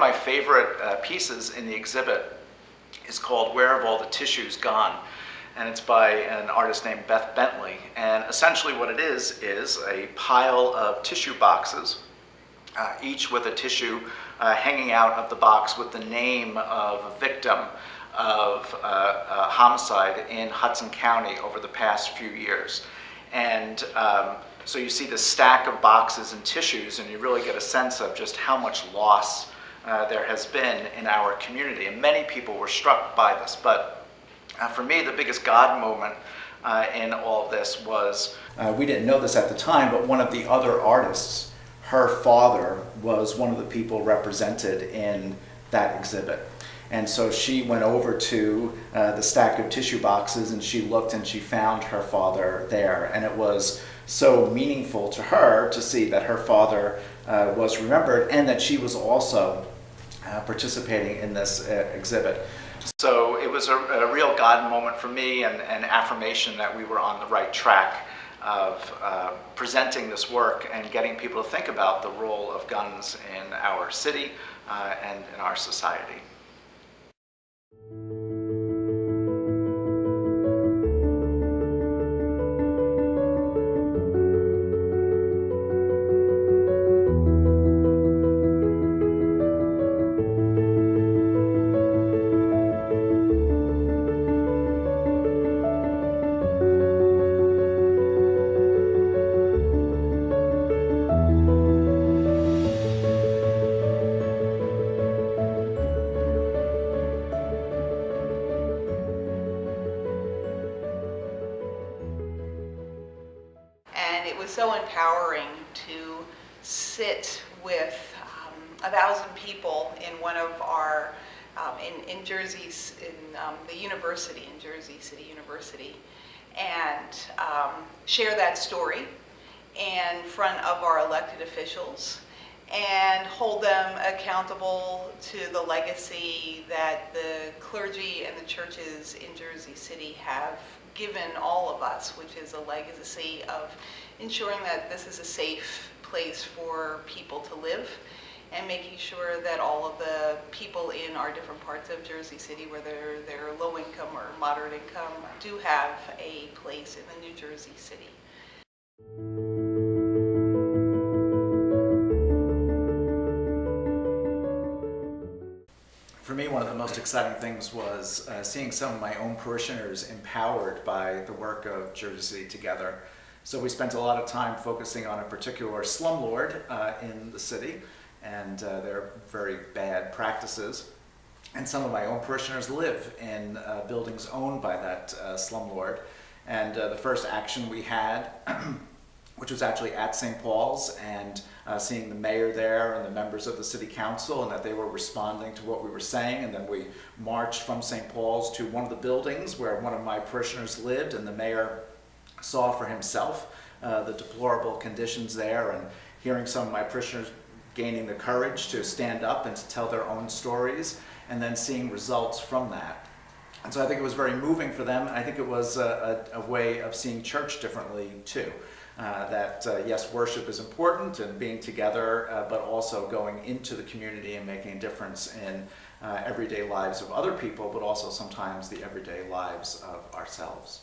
of my favorite pieces in the exhibit is called Where Have All the Tissues Gone? And it's by an artist named Beth Bentley. And essentially what it is a pile of tissue boxes, each with a tissue hanging out of the box with the name of a victim of a homicide in Hudson County over the past few years. And so you see this stack of boxes and tissues, and you really get a sense of just how much loss there has been in our community. And many people were struck by this, but for me, the biggest God moment in all of this was, we didn't know this at the time, but one of the other artists, her father was one of the people represented in that exhibit. And so she went over to the stack of tissue boxes and she looked and she found her father there. And it was so meaningful to her to see that her father was remembered and that she was also participating in this exhibit. So it was a real God moment for me, and an affirmation that we were on the right track of presenting this work and getting people to think about the role of guns in our city and in our society. And it was so empowering to sit with 1,000 people in one of our, in Jersey's, in the university, in Jersey City University, and share that story in front of our elected officials and hold them accountable to the legacy that the clergy and the churches in Jersey City have given all of us, which is a legacy of ensuring that this is a safe place for people to live and making sure that all of the people in our different parts of Jersey City, whether they're low income or moderate income, do have a place in the New Jersey City. For me, one of the most exciting things was seeing some of my own parishioners empowered by the work of Jersey City Together. So we spent a lot of time focusing on a particular slumlord in the city and their very bad practices. And some of my own parishioners live in buildings owned by that slumlord. And the first action we had, which was actually at St. Paul's, and seeing the mayor there and the members of the city council, and that they were responding to what we were saying. And then we marched from St. Paul's to one of the buildings where one of my parishioners lived, and the mayor saw for himself the deplorable conditions there, and hearing some of my parishioners gaining the courage to stand up and to tell their own stories, and then seeing results from that. And so I think it was very moving for them, and I think it was a way of seeing church differently too. That yes, worship is important and being together, but also going into the community and making a difference in everyday lives of other people, but also sometimes the everyday lives of ourselves.